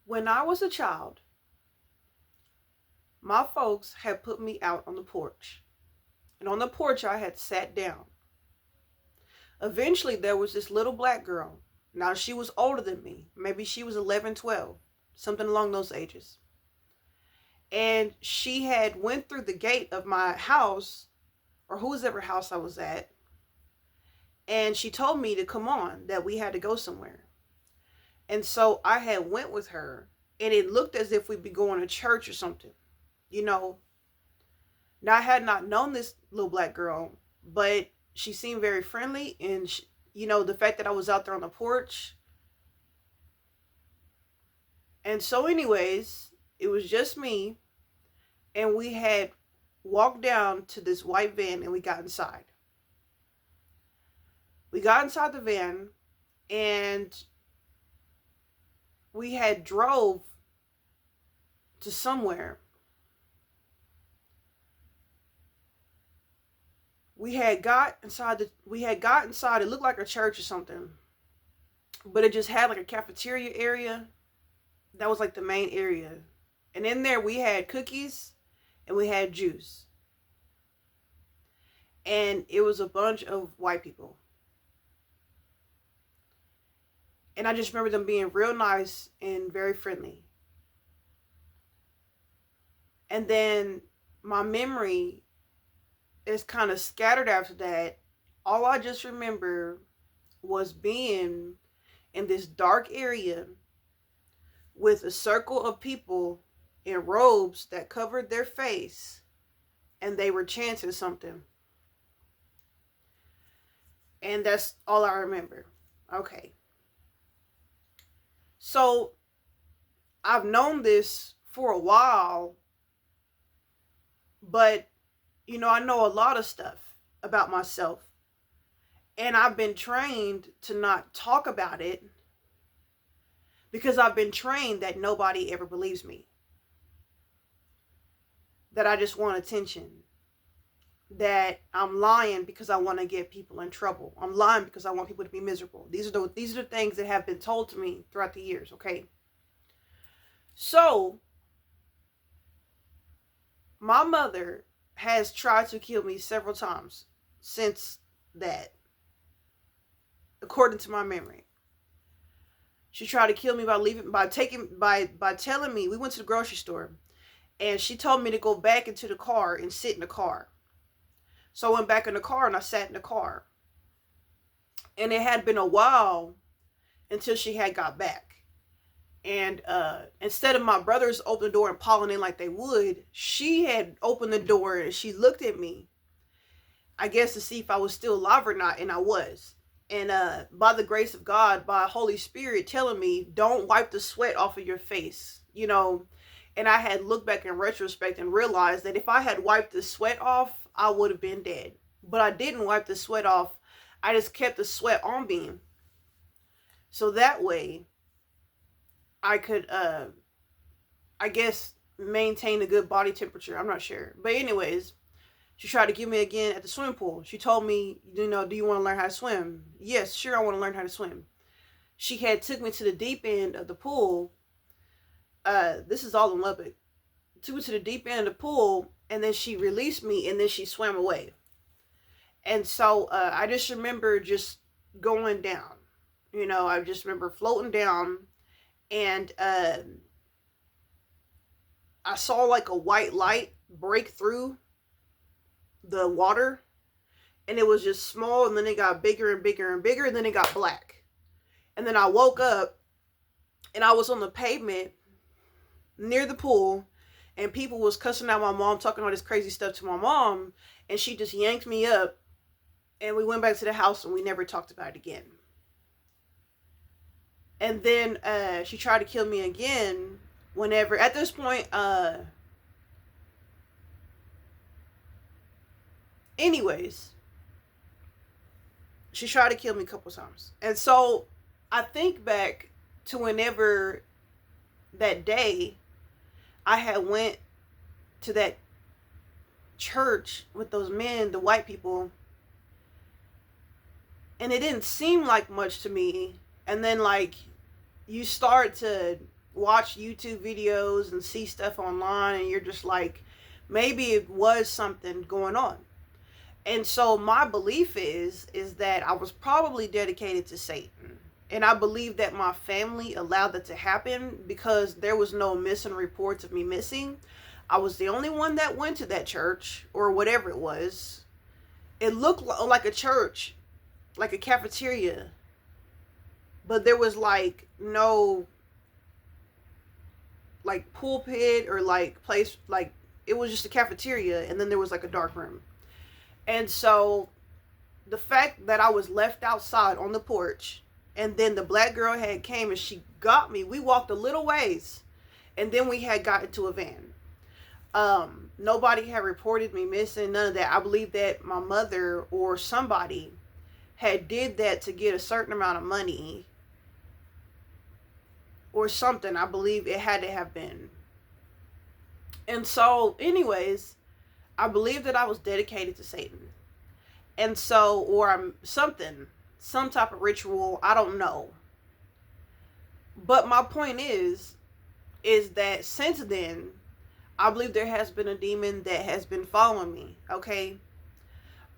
When I was a child, my folks had put me out on the porch. And on the porch, I had sat down. Eventually, there was this little black girl. Now, she was older than me. Maybe she was 11, 12, something along those ages. And she had went through the gate of my house, or whoever house I was at, and she told me to come on, that we had to go somewhere. And so I had went with her, and it looked as if we'd be going to church or something. You know, now I had not known this little black girl, but she seemed very friendly, and the fact that I was out there on the porch. And so, anyways, it was just me, and we had walked down to this white van, and we got inside. We got inside the van, and we had drove to somewhere. We had got inside. It looked like a church or something, but it just had like a cafeteria area. That was like the main area. And in there we had cookies and we had juice. And it was a bunch of white people. And I just remember them being real nice and very friendly. And then my memory is kind of scattered after that. All I just remember was being in this dark area with a circle of people in robes that covered their face, and they were chanting something. And that's all I remember. Okay. So I've known this for a while, but I know a lot of stuff about myself. And I've been trained to not talk about it because I've been trained that nobody ever believes me. That I just want attention. That I'm lying because I want to get people in trouble. I'm lying because I want people to be miserable. These are the things that have been told to me throughout the years, okay? So, my mother has tried to kill me several times since that, according to my memory. She tried to kill me by telling me, we went to the grocery store, and she told me to go back into the car and sit in the car. So I went back in the car and I sat in the car. And it had been a while until she had got back. And instead of my brothers opening the door and piling in like they would, she had opened the door and she looked at me, I guess to see if I was still alive or not, and I was. And by the grace of God, by Holy Spirit telling me, don't wipe the sweat off of your face, And I had looked back in retrospect and realized that if I had wiped the sweat off, I would have been dead. But I didn't wipe the sweat off. I just kept the sweat on me. So that way, I could, I guess, maintain a good body temperature. I'm not sure. But anyways, she tried to get me again at the swimming pool. She told me, do you want to learn how to swim? Yes, sure, I want to learn how to swim. She had took me to the deep end of the pool. This is all in Lubbock. Took me to the deep end of the pool, and then she released me, and then she swam away. And so I just remember just going down. I just remember floating down, and I saw like a white light break through the water, and it was just small, and then it got bigger and bigger and bigger, and then it got black. And then I woke up, and I was on the pavement near the pool, and people was cussing out my mom, talking all this crazy stuff to my mom, and she just yanked me up, and we went back to the house, and we never talked about it again. And then she tried to kill me again whenever, at this point, anyways, she tried to kill me a couple times. And so I think back to whenever that day I had went to that church with those men, the white people, and it didn't seem like much to me. And then like you start to watch YouTube videos and see stuff online, and you're just like, maybe it was something going on. And so my belief is that I was probably dedicated to Satan. And I believe that my family allowed that to happen because there was no missing reports of me missing. I was the only one that went to that church or whatever it was. It looked like a church, like a cafeteria, but there was like no like pulpit or like place, like it was just a cafeteria, and then there was like a dark room. And so the fact that I was left outside on the porch, and then the black girl had came and she got me. We walked a little ways, and then we had got into a van. Nobody had reported me missing, none of that. I believe that my mother or somebody had did that to get a certain amount of money or something. I believe it had to have been. And so, anyways, I believe that I was dedicated to Satan. And so, or I'm something, some type of ritual, I don't know. But my point is that since then, I believe there has been a demon that has been following me, okay?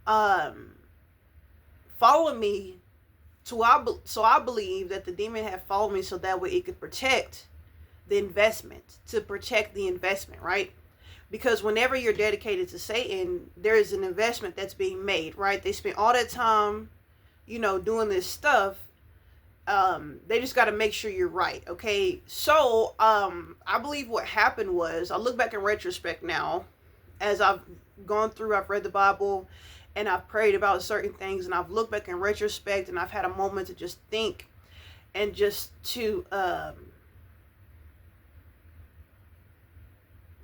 Following me, so I believe that the demon had followed me so that way it could protect the investment, to protect the investment, right? Because whenever you're dedicated to Satan, there is an investment that's being made, right? They spend all that time, doing this stuff. They just got to make sure you're right, okay? So, I believe what happened was, I look back in retrospect now, as I've gone through, I've read the Bible, and I've prayed about certain things, and I've looked back in retrospect, and I've had a moment to just think, and just to,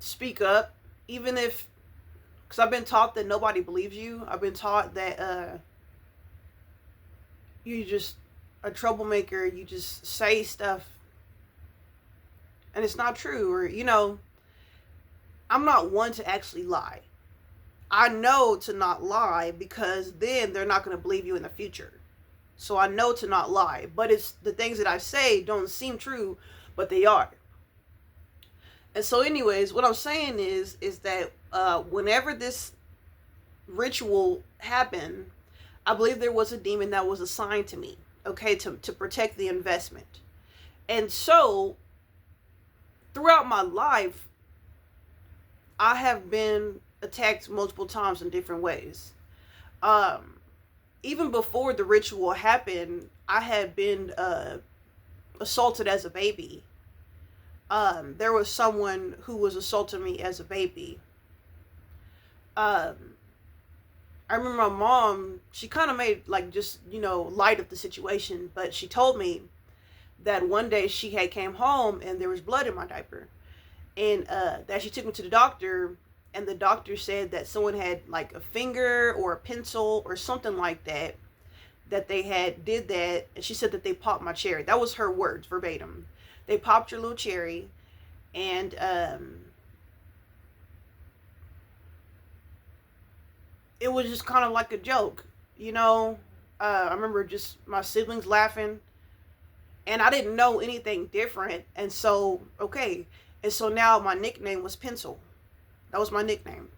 speak up, even if, because I've been taught that nobody believes you. I've been taught that you just a troublemaker, you just say stuff and it's not true, or I'm not one to actually lie. I know to not lie because then they're not going to believe you in the future. So I know to not lie, but it's the things that I say don't seem true, but they are. And so, anyways, what I'm saying is that whenever this ritual happened, I believe there was a demon that was assigned to me, okay, to protect the investment. And so, throughout my life, I have been attacked multiple times in different ways. Even before the ritual happened, I had been assaulted as a baby. There was someone who was assaulting me as a baby. I remember my mom, she kind of made light of the situation, but she told me that one day she had came home and there was blood in my diaper, and that she took me to the doctor, and the doctor said that someone had like a finger or a pencil or something like that they had did that, and she said that they popped my cherry. That was her words verbatim. They popped your little cherry, and it was just kind of like a joke, I remember just my siblings laughing, and I didn't know anything different, and so, okay, and so now my nickname was Pencil. That was my nickname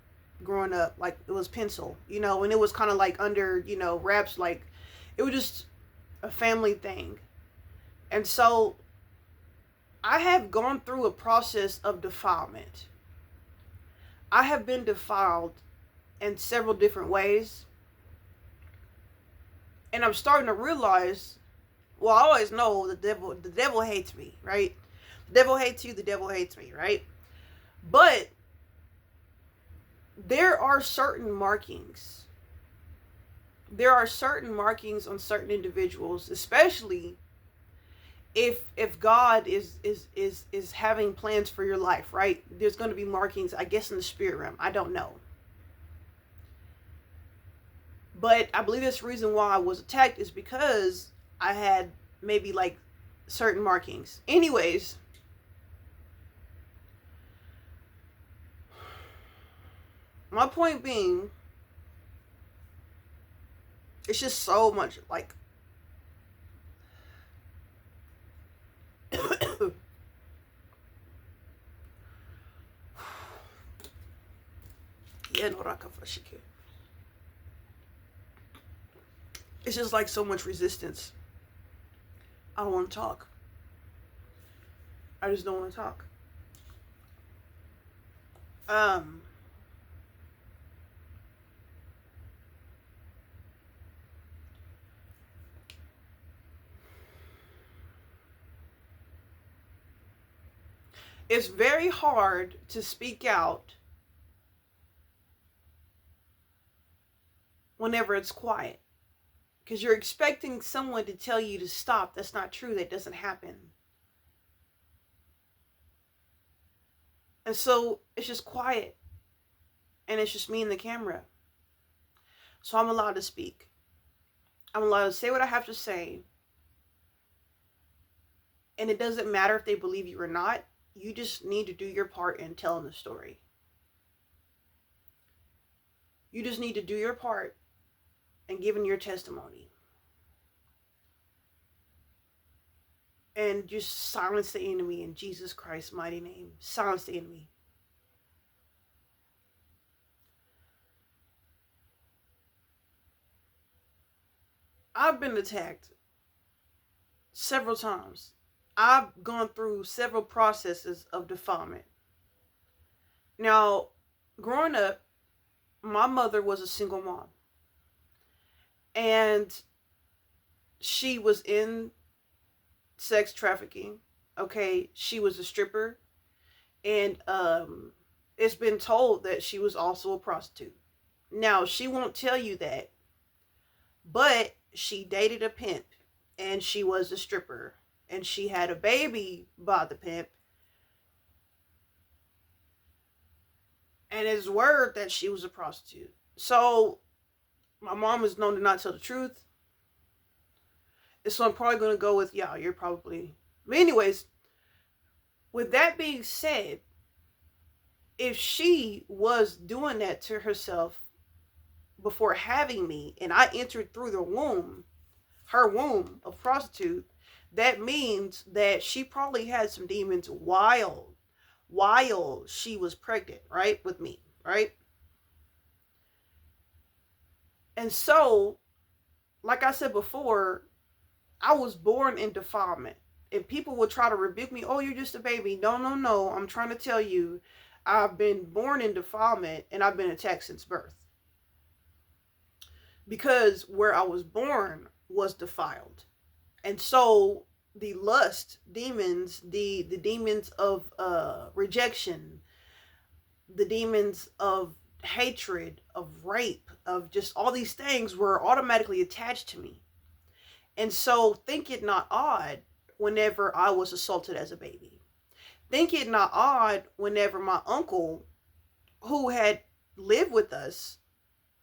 growing up, like, it was Pencil, and it was kind of like under, wraps, like, it was just a family thing. And so I have gone through a process of defilement. I have been defiled in several different ways. And I'm starting to realize, well, I always know the devil hates me, right? The devil hates you, the devil hates me, right? But there are certain markings. There are certain markings on certain individuals, especially if God is having plans for your life, right? There's going to be markings, I guess, in the spirit realm. I don't know. But I believe that's the reason why I was attacked is because I had maybe like certain markings. Anyways, my point being, it's just so much It's just like so much resistance. I don't want to talk. I just don't want to talk. It's very hard to speak out whenever it's quiet, because you're expecting someone to tell you to stop. That's not true. That doesn't happen. And so it's just quiet, and it's just me and the camera. So I'm allowed to speak. I'm allowed to say what I have to say. And it doesn't matter if they believe you or not. You just need to do your part in telling the story. You just need to do your part in giving your testimony. And just silence the enemy in Jesus Christ's mighty name. Silence the enemy. I've been attacked several times. I've gone through several processes of defilement. Now, growing up, my mother was a single mom. And she was in sex trafficking. Okay, she was a stripper. And it's been told that she was also a prostitute. Now, she won't tell you that. But she dated a pimp. And she was a stripper. And she had a baby by the pimp. And it's word that she was a prostitute. So, my mom is known to not tell the truth. And so I'm probably going to go with, yeah, you're probably... But anyways, with that being said, if she was doing that to herself before having me, and I entered through the womb, her womb of prostitute, that means that she probably had some demons while she was pregnant, right, with me, right? And so, like I said before, I was born in defilement. And people would try to rebuke me, oh, you're just a baby. No, no, no. I'm trying to tell you, I've been born in defilement and I've been attacked since birth. Because where I was born was defiled. And so the lust demons, the demons of rejection, the demons of hatred, of rape, of just all these things were automatically attached to me. And so think it not odd whenever I was assaulted as a baby. Think it not odd whenever my uncle, who had lived with us,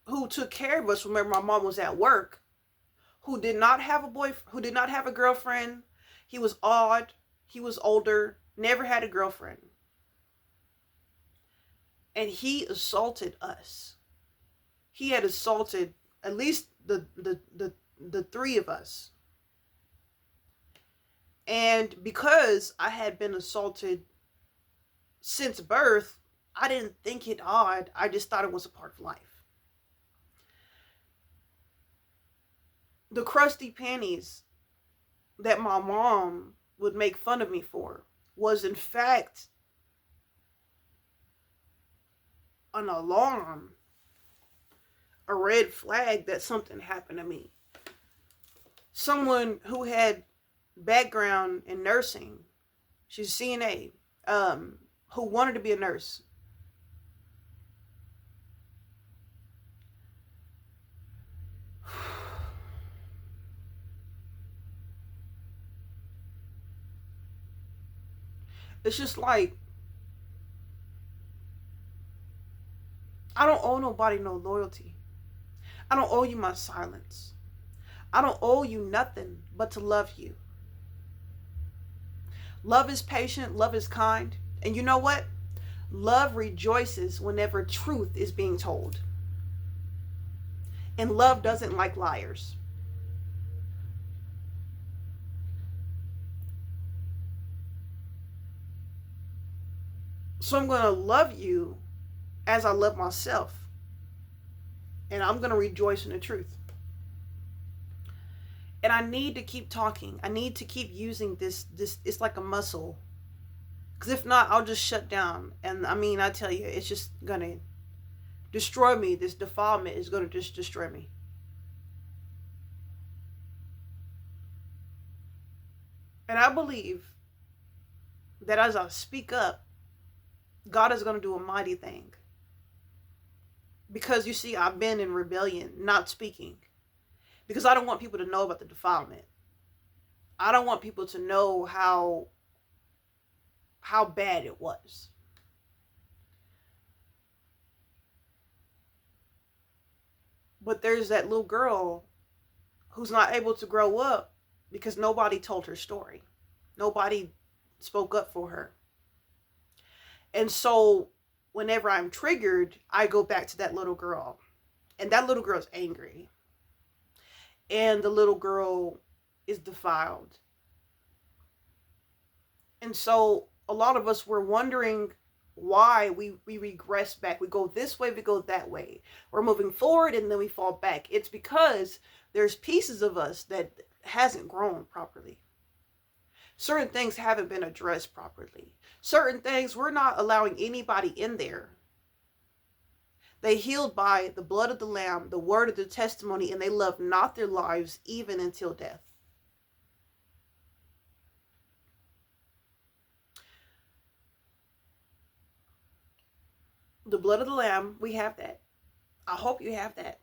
who took care of us, remember my mom was at work, who did not have a boyfriend, who did not have a girlfriend. He was odd. He was older, never had a girlfriend. And he assaulted us. He had assaulted at least the three of us. And because I had been assaulted since birth, I didn't think it odd. I just thought it was a part of life. The crusty panties that my mom would make fun of me for was in fact an alarm, a red flag that something happened to me. Someone who had background in nursing, she's a CNA, who wanted to be a nurse. It's just like, I don't owe nobody no loyalty. I don't owe you my silence. I don't owe you nothing but to love you. Love is patient. Love is kind. And you know what? Love rejoices whenever truth is being told. And love doesn't like liars. So I'm going to love you as I love myself. And I'm going to rejoice in the truth. And I need to keep talking. I need to keep using this. It's like a muscle. Because if not, I'll just shut down. And I mean, I tell you, it's just going to destroy me. This defilement is going to just destroy me. And I believe that as I speak up, God is going to do a mighty thing. Because you see, I've been in rebellion, not speaking. Because I don't want people to know about the defilement. I don't want people to know how bad it was. But there's that little girl who's not able to grow up because nobody told her story. Nobody spoke up for her. And so whenever I'm triggered, I go back to that little girl. And that little girl's angry. And the little girl is defiled. And so a lot of us were wondering why we regress back. We go this way, we go that way. We're moving forward and then we fall back. It's because there's pieces of us that hasn't grown properly. Certain things haven't been addressed properly. Certain things we're not allowing anybody in there. They healed by the blood of the Lamb, the word of the testimony, and they loved not their lives even until death. The blood of the Lamb, we have that. I hope you have that.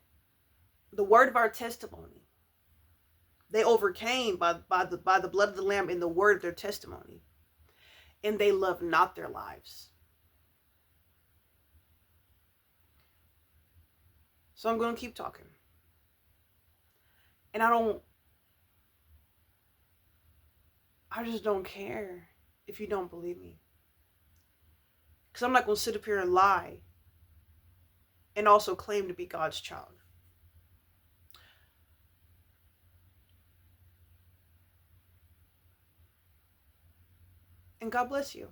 The word of our testimony. They overcame by the blood of the Lamb and the word of their testimony. And they loved not their lives. So I'm going to keep talking. And I just don't care if you don't believe me. Because I'm not going to sit up here and lie and also claim to be God's child. And God bless you.